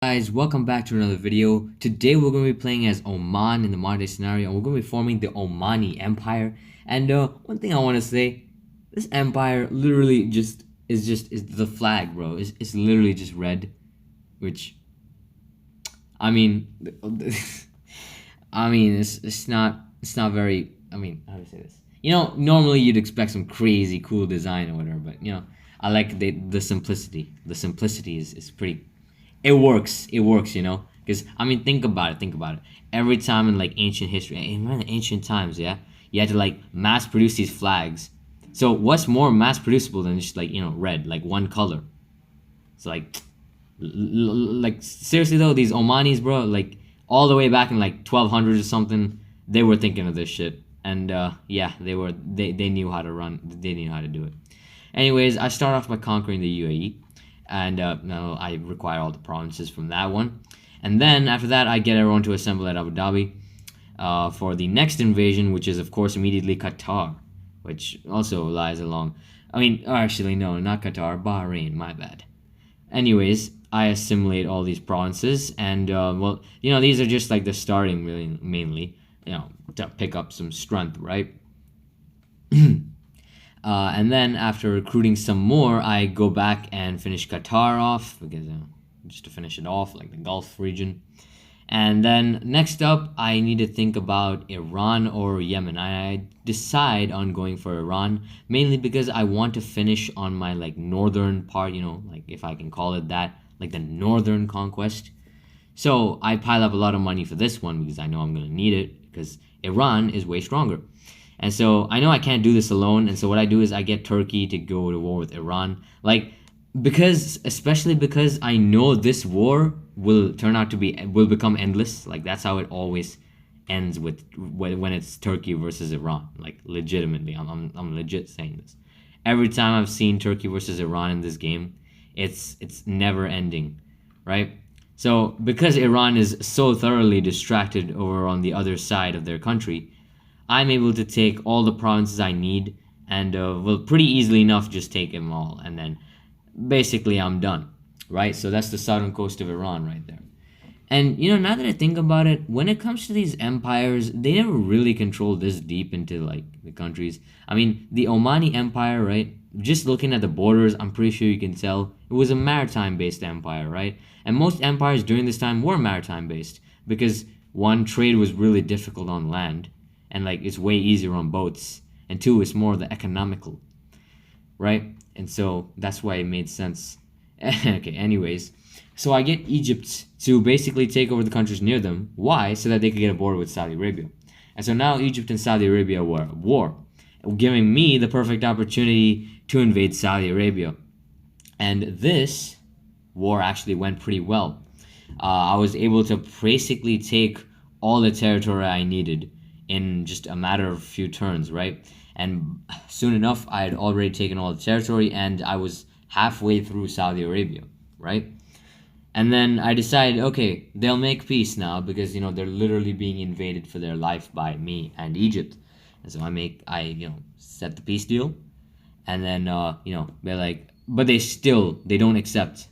Guys, welcome back to another video. Today we're going to be playing as Oman in the modern day scenario, and we're going to be forming the Omani Empire. And one thing I want to say, this empire literally is the flag, bro. It's literally just red, which I mean, it's not very. I mean, how to say this? Normally you'd expect some crazy cool design or whatever, but I like the simplicity. The simplicity is pretty. It works. It works. Because I mean, think about it. Every time in like ancient history, in the ancient times, yeah, you had to like mass produce these flags. So what's more mass producible than just like red, like one color? So like seriously though, these Omanis, bro, like all the way back in like 1200s or something, they were thinking of this shit, and yeah, they knew how to run, they knew how to do it. Anyways, I start off by conquering the UAE, and now I require all the provinces from that one, and then after that, I get everyone to assemble at Abu Dhabi for the next invasion, which is of course immediately Qatar, which also lies along. I mean, actually, no, not Qatar, Bahrain. My bad. Anyways, I assimilate all these provinces, and well, these are just like the starting, really, mainly, to pick up some strength, right? And then after recruiting some more, I go back and finish Qatar off because just to finish it off, like the Gulf region. And then next up, I need to think about Iran or Yemen. I decide on going for Iran mainly because I want to finish on my like northern part, like if I can call it that, like the northern conquest. So I pile up a lot of money for this one because I know I'm going to need it because Iran is way stronger. And so I know I can't do this alone. And so what I do is I get Turkey to go to war with Iran. Like, especially because I know this war will become endless. Like that's how it always ends with when it's Turkey versus Iran. Like legitimately, I'm legit saying this. Every time I've seen Turkey versus Iran in this game, it's never ending, right? So because Iran is so thoroughly distracted over on the other side of their country, I'm able to take all the provinces I need, and will pretty easily enough just take them all, and then basically I'm done, right? So that's the southern coast of Iran right there. And now that I think about it, when it comes to these empires, they never really control this deep into like the countries. I mean, the Omani Empire, right? Just looking at the borders, I'm pretty sure you can tell it was a maritime based empire, right? And most empires during this time were maritime based because one, trade was really difficult on land, and like it's way easier on boats, and two, it's more the economical, right? And so that's why it made sense. Okay, anyways, so I get Egypt to basically take over the countries near them. Why? So that they could get a border with Saudi Arabia. And so now Egypt and Saudi Arabia were at war, giving me the perfect opportunity to invade Saudi Arabia. And this war actually went pretty well. I was able to basically take all the territory I needed in just a matter of a few turns, right? And soon enough, I had already taken all the territory, and I was halfway through Saudi Arabia, right? And then I decided, okay, they'll make peace now because they're literally being invaded for their life by me and Egypt. And so I set the peace deal, and then they're like, but they don't accept,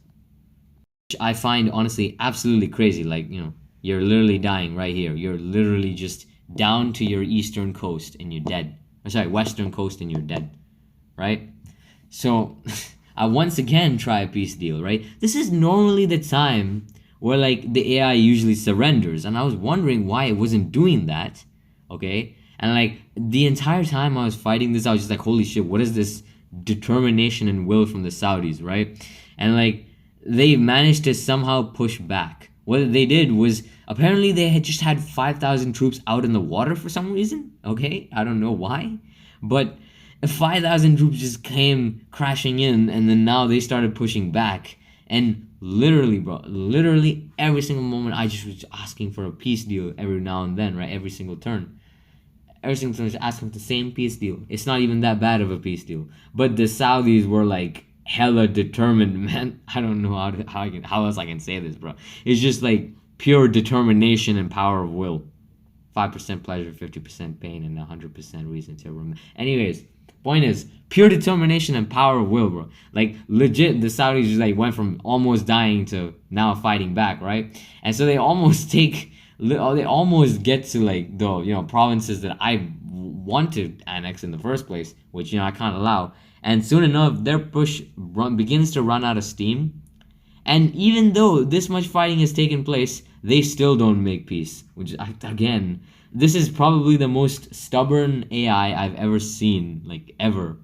which I find honestly absolutely crazy. Like you're literally dying right here. You're literally just down to your eastern coast and you're dead. Sorry, western coast and you're dead, right? So I once again try a peace deal, right? This is normally the time where like the AI usually surrenders, and I was wondering why it wasn't doing that, okay? And like the entire time I was fighting this, I was just like, holy shit, what is this determination and will from the Saudis, right? And like they managed to somehow push back. What they did was apparently they had just had 5,000 troops out in the water for some reason. Okay, I don't know why, but 5,000 troops just came crashing in, and then now they started pushing back. And literally, bro, literally every single moment, I just was asking for a peace deal every now and then, right? Every single turn. Every single turn, just asking for the same peace deal. It's not even that bad of a peace deal. But the Saudis were like hella determined, man. I don't know how else I can say this, bro. It's just like pure determination and power of will. 5% pleasure, 50% pain, and 100% reason to remember. Anyways, point is pure determination and power of will, bro. Like legit, the Saudis just like went from almost dying to now fighting back, right? And so they almost they almost get to like the provinces that I want to annex in the first place, which I can't allow. And soon enough, their push begins to run out of steam. And even though this much fighting has taken place, they still don't make peace. Which, again, this is probably the most stubborn AI I've ever seen, like ever,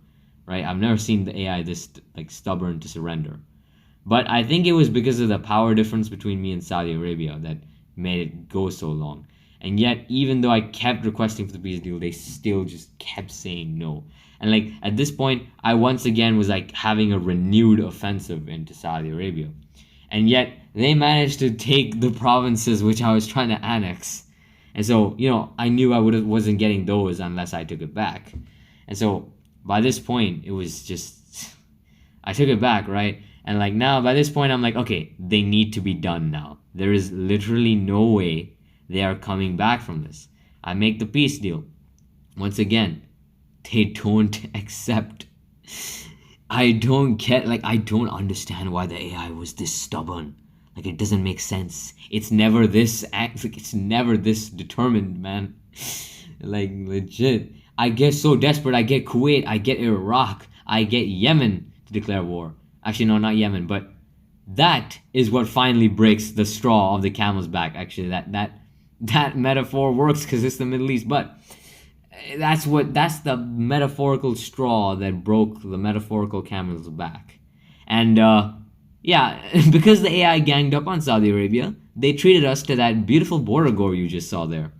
right? I've never seen the AI this like stubborn to surrender. But I think it was because of the power difference between me and Saudi Arabia that made it go so long. And yet, even though I kept requesting for the peace deal, they still just kept saying no. And like at this point, I once again was like having a renewed offensive into Saudi Arabia. And yet, they managed to take the provinces which I was trying to annex. And so, I knew wasn't getting those unless I took it back. And so, by this point, it was just, I took it back, right? And like now, by this point, I'm like, okay, they need to be done now. There is literally no way they are coming back from this. I make the peace deal. Once again, they don't accept. I don't understand why the AI was this stubborn. Like, it doesn't make sense. It's never this determined, man. Like, legit. I get so desperate. I get Kuwait. I get Iraq. I get Yemen to declare war. Actually, no, not Yemen, but that is what finally breaks the straw of the camel's back. Actually, that metaphor works because it's the Middle East, but that's the metaphorical straw that broke the metaphorical camel's back. And yeah, because the AI ganged up on Saudi Arabia, they treated us to that beautiful border gore you just saw there.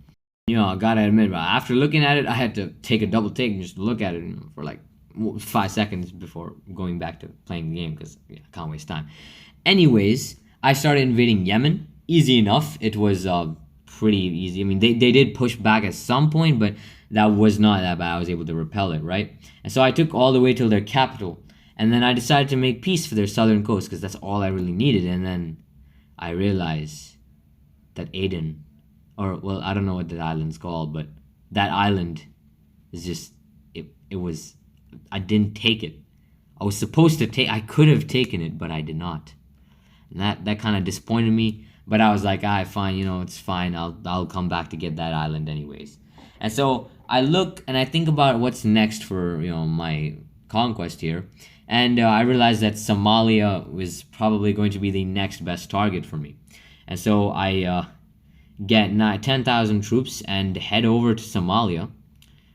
I gotta admit, after looking at it, I had to take a double take and just look at it for like 5 seconds before going back to playing the game because I can't waste time. Anyways, I started invading Yemen. Easy enough. It was pretty easy. I mean, they did push back at some point, but that was not that bad. I was able to repel it, right? And so I took all the way till their capital. And then I decided to make peace for their southern coast because that's all I really needed. And then I realized that Aden, or well, I don't know what that island's called, but that island is just, it was, I didn't take it. I was supposed to I could have taken it, but I did not. And that kind of disappointed me. But I was like, fine, it's fine. I'll come back to get that island anyways. And so I look and I think about what's next for, my conquest here. And I realized that Somalia was probably going to be the next best target for me. And so I get 10,000 troops and head over to Somalia,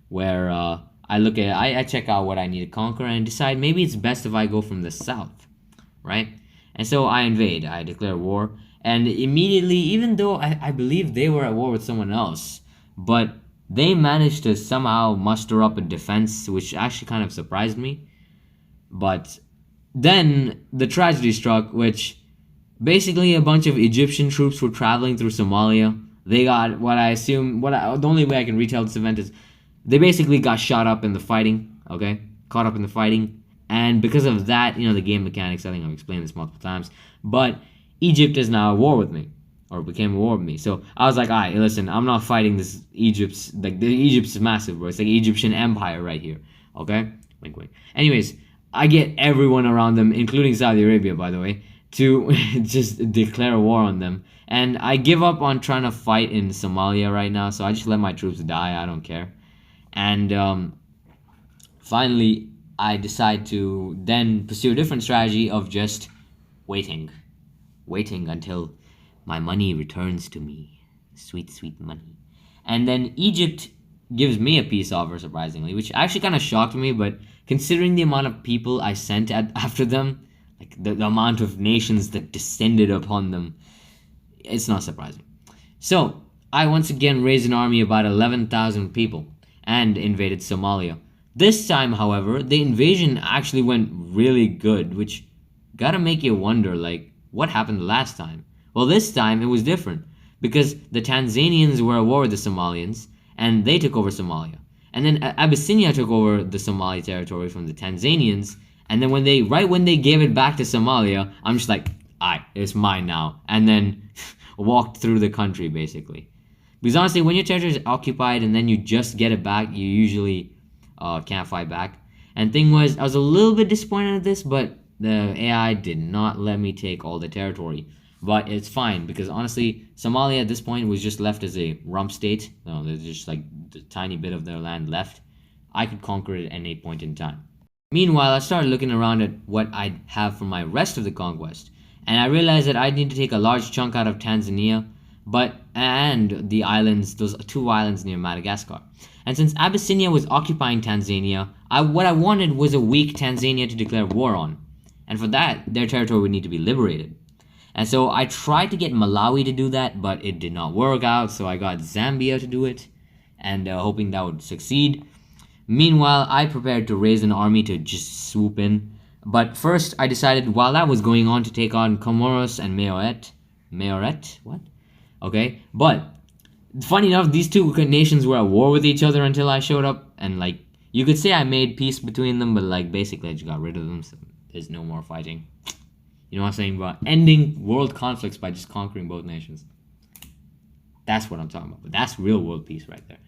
where I check out what I need to conquer and decide maybe it's best if I go from the south, right? And so I invade. I declare war. And immediately, even though I believe they were at war with someone else, but they managed to somehow muster up a defense, which actually kind of surprised me. But then the tragedy struck, which basically a bunch of Egyptian troops were traveling through Somalia. They got the only way I can retell this event is they basically got shot up in the fighting, okay? Caught up in the fighting. And because of that, the game mechanics, I think I've explained this multiple times, but Egypt is now at war with me, or became at war with me. So I was like, all right, listen, I'm not fighting this Egypt's massive, bro. It's like Egyptian Empire right here, okay? Wink, wink. Anyways, I get everyone around them, including Saudi Arabia, by the way, to just declare war on them. And I give up on trying to fight in Somalia right now, so I just let my troops die. I don't care. And finally, I decide to then pursue a different strategy of just waiting until my money returns to me. Sweet, sweet money. And then Egypt gives me a peace offer, surprisingly, which actually kind of shocked me, but considering the amount of people I sent after them, like the amount of nations that descended upon them, it's not surprising. So, I once again raised an army of about 11,000 people and invaded Somalia. This time, however, the invasion actually went really good, which gotta make you wonder, like, what happened last time? Well, this time it was different, because the Tanzanians were at war with the Somalians, and they took over Somalia. And then Abyssinia took over the Somali territory from the Tanzanians, and then when they gave it back to Somalia, I'm just like, alright, it's mine now. And then walked through the country, basically. Because honestly, when your territory is occupied and then you just get it back, you usually can't fight back. And thing was, I was a little bit disappointed at this, but the AI did not let me take all the territory. But it's fine because honestly, Somalia at this point was just left as a rump state. No, there's just like the tiny bit of their land left. I could conquer it at any point in time. Meanwhile, I started looking around at what I'd have for my rest of the conquest, and I realized that I'd need to take a large chunk out of Tanzania, and the islands, those two islands near Madagascar. And since Abyssinia was occupying Tanzania, what I wanted was a weak Tanzania to declare war on. And for that, their territory would need to be liberated. And so I tried to get Malawi to do that, but it did not work out, so I got Zambia to do it, and hoping that would succeed. Meanwhile, I prepared to raise an army to just swoop in. But first, I decided while that was going on to take on Comoros and Mayoret. Mayoret? What? Okay. But, funny enough, these two nations were at war with each other until I showed up. And, like, you could say I made peace between them, but, like, basically I just got rid of them. So there's no more fighting. You know what I'm saying about ending world conflicts by just conquering both nations. That's what I'm talking about. But that's real world peace right there.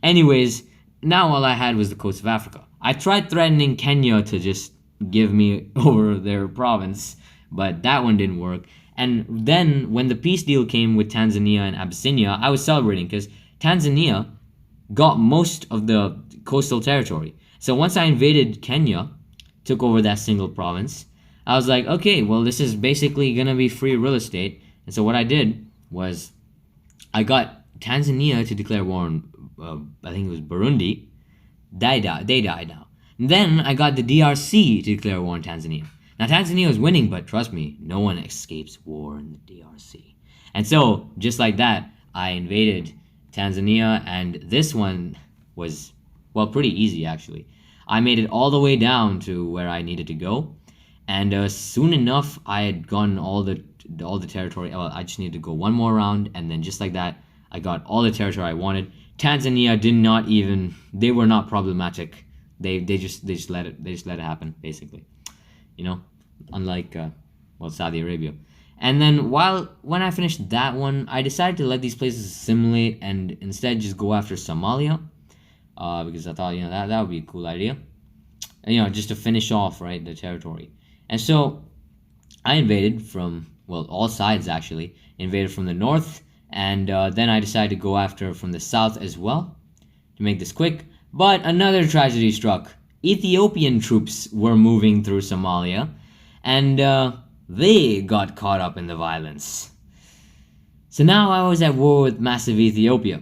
Anyways, now all I had was the coast of Africa. I tried threatening Kenya to just give me over their province, but that one didn't work. And then when the peace deal came with Tanzania and Abyssinia, I was celebrating because Tanzania got most of the coastal territory. So once I invaded Kenya, took over that single province, I was like, okay, well, this is basically gonna be free real estate. And so what I did was I got Tanzania to declare war on I think it was Burundi. They died now. And then I got the DRC to declare war on Tanzania. Now Tanzania was winning, but trust me, no one escapes war in the DRC. And so, just like that, I invaded Tanzania, and this one was, well, pretty easy actually. I made it all the way down to where I needed to go, and soon enough, I had gotten all the territory. Well, I just needed to go one more round, and then just like that, I got all the territory I wanted. Tanzania did not even, they were not problematic. They just let it happen, basically. You know, unlike Saudi Arabia. And then when I finished that one, I decided to let these places assimilate and instead just go after Somalia, because I thought, that would be a cool idea. And, just to finish off, right, the territory. And so I invaded from, all sides actually, invaded from the north. And then I decided to go after from the south as well, to make this quick. But another tragedy struck. Ethiopian troops were moving through Somalia, and they got caught up in the violence. So now I was at war with massive Ethiopia.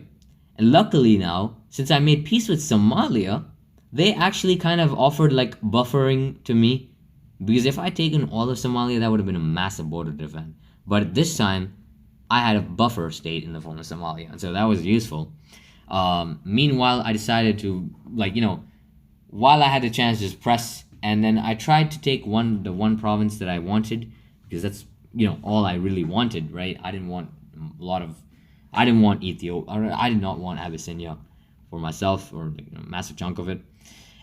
And luckily now, since I made peace with Somalia, they actually kind of offered like buffering to me. Because if I'd taken all of Somalia, that would have been a massive border to defend. But this time, I had a buffer state in the form of Somalia, and so that was useful. Meanwhile, I decided to, while I had the chance, just press, and then I tried to take the one province that I wanted, because that's, all I really wanted, right? I didn't want Ethiopia, or I did not want Abyssinia for myself, or a massive chunk of it.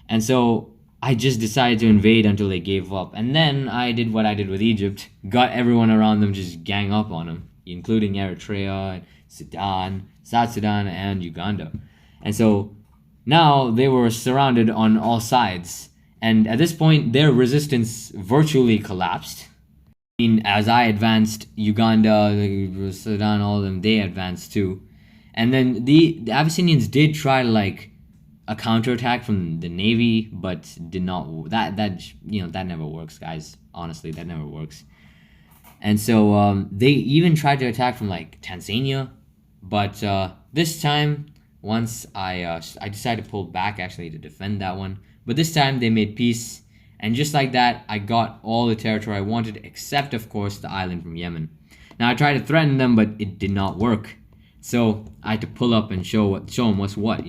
And so I just decided to invade until they gave up. And then I did what I did with Egypt, got everyone around them just gang up on them, including Eritrea, Sudan, South Sudan, and Uganda. And so now they were surrounded on all sides. And at this point, their resistance virtually collapsed. I mean, as I advanced, Uganda, Sudan, all of them, they advanced too. And then the Abyssinians did try a counterattack from the navy, but did not. That never works, guys. Honestly, that never works. And so they even tried to attack from Tanzania, but this time, once I decided to pull back actually to defend that one. But this time they made peace, and just like that, I got all the territory I wanted, except of course the island from Yemen. Now I tried to threaten them, but it did not work. So I had to pull up and show them what's what,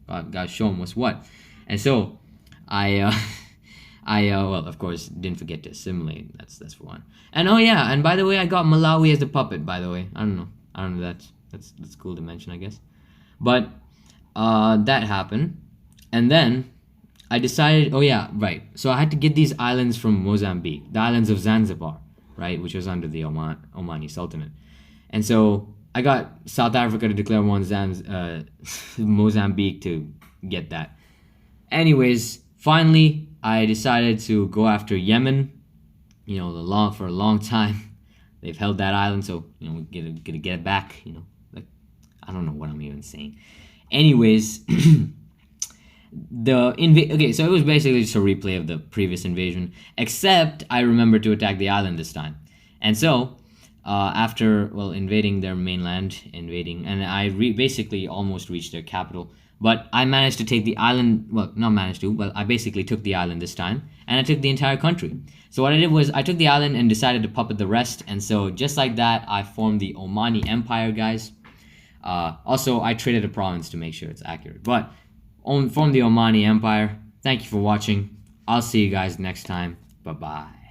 Gotta show them what's what. And so I of course, didn't forget to assimilate. That's for one. And oh yeah, and by the way, I got Malawi as the puppet. By the way, I don't know. That's cool to mention, I guess. But that happened, and then I decided. Oh yeah, right. So I had to get these islands from Mozambique, the islands of Zanzibar, right, which was under the Omani Sultanate. And so I got South Africa to declare war on Mozambique to get that. Anyways, Finally, I decided to go after Yemen. For a long time, they've held that island, so we gotta get it back. Like, I don't know what I'm even saying. Anyways, okay, so it was basically just a replay of the previous invasion, except I remembered to attack the island this time. And so, after invading their mainland, and I basically almost reached their capital, but I managed to take the island. Well, not managed to. Well, I basically took the island this time, and I took the entire country. So what I did was I took the island and decided to puppet the rest, and so just like that, I formed the Omani Empire, guys. Also, I traded a province to make sure it's accurate, but formed the Omani Empire. Thank you for watching. I'll see you guys next time. Bye bye.